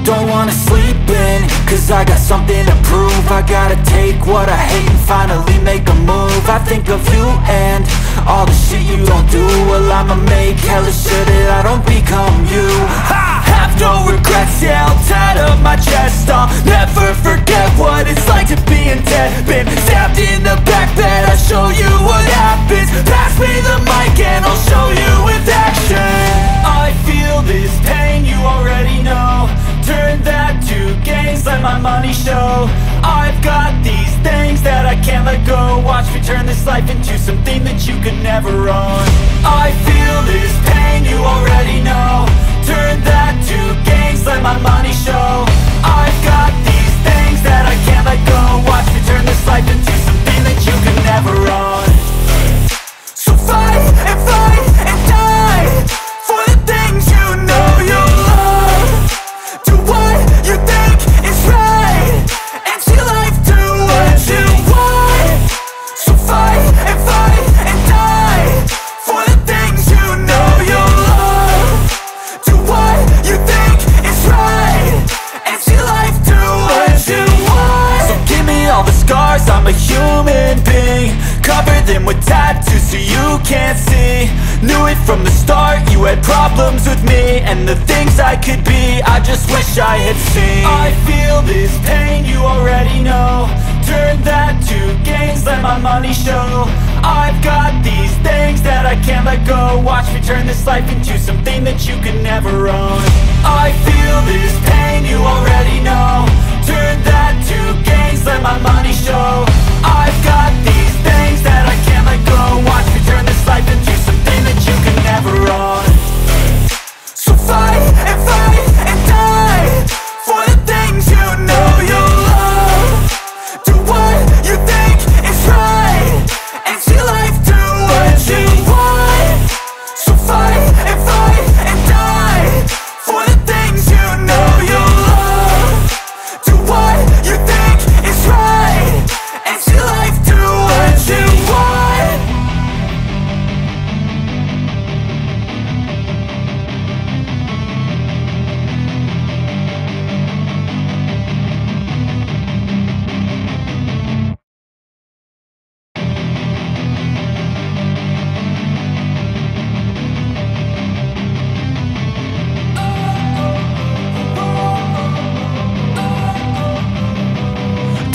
Don't wanna sleep in, cause I got something to prove. I gotta take what I hate and finally make a move. I think of you and all the shit you don't do. Well, I'ma make hella sure that I don't become you. I have no regrets, yeah, I'll tattle my chest. I'll never forget what it's like to be in debt. Been stabbed in the back bed, I'll show you what happens. Pass me the mic and I'll show you with action. I feel this pain, you already know. Turn that to gains, let my money show. I've got these things that I can't let go. Watch me turn this life into something that you could never own. I feel this pain, you already know. Turn that to gains, let my money show. I've got these things that I can't let go. Watch me turn this life into something that you could never own. So fight and die for the things you know you love. Do what you think is right and see life do what you want. So fight and die for the things you know you love. Do what you think is right and see life do what you want. So give me all the scars, I'm a human being. Cover them with tattoos so you can't see. Knew it from the start, you had problems with me and the things I could be, I just wish I had seen. I feel this pain, you already know. Turn that to gains, let my money show. I've got these things that I can't let go. Watch me turn this life into something that you can never own. I feel this pain, you already know. Turn that to gains, let my money show. I've got these things that I can't let go. Watch me turn this life into something that you can never own. So fight and die for the things you know you love. Do what you think is right and see life do what you want. So fight and die for the things you know you love. Do what you think is right and see life do what you want.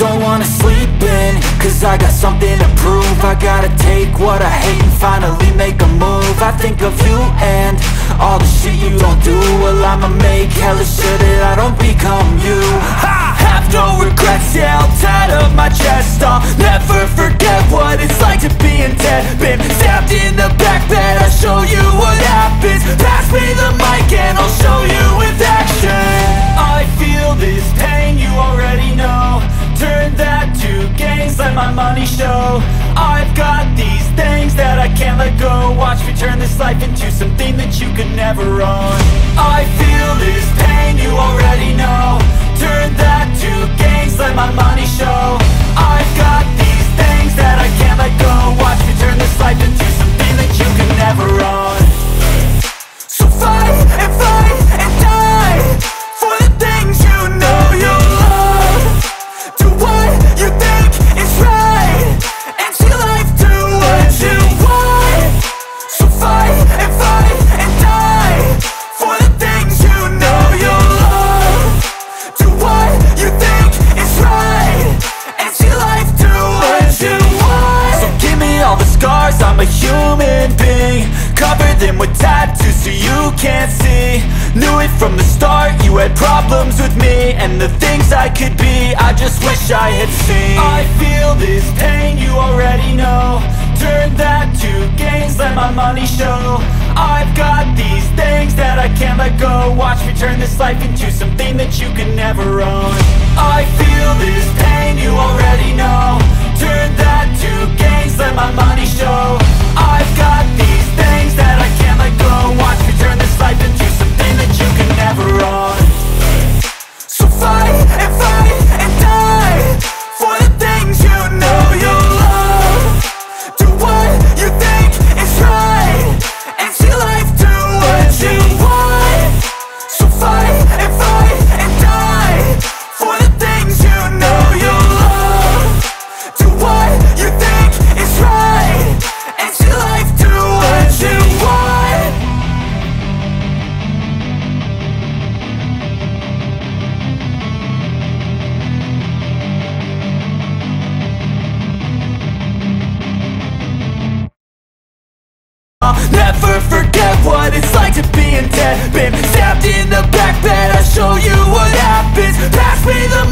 Don't wanna sleep in, cause I got something to prove. I gotta take what I hate and finally make a move. I think of you and all the shit you don't do. Well, I'ma make hella sure that I don't become you. I have no regrets, yeah, I'll tattle my chest. I'll never forget what it's like to be in debt. Been stabbed in the back bed, I'll show you what happens. Pass me the mic and I'll show you with action. I feel this pain, you already know. Turn that to gains, let my money show. I've got these things that I can't let go. Watch me turn this life into something that you could never own. I feel this pain, you already know. Turn that to gains, let my money show. I've got these things that I can't let go. Watch me turn this life into something that you could never own. So fight and die for the things you know you love. Do what you think is right and see life do what you want. So fight and die for the things you know you love. Do what you think is right and see life do what you want. So give me all the scars, I'm a human being. Cover them with tattoos so you can't see. Knew it from the start, you had problems with me and the things I could be, I just wish I had seen. I feel this pain, you already know. Turn that to gains, let my money show. I've got these things that I can't let go. Watch me turn this life into something that you can never own. I feel this pain, you already know. Turn that to gains, let my money show. I've got these things that I can't let go. Watch me turn this life into something that you can never own. So fight and die for the things you know you love. Do what you think is right and see life do what you want. So fight and die dead. Been stabbed in the back bed, I show you what happens. Pass me the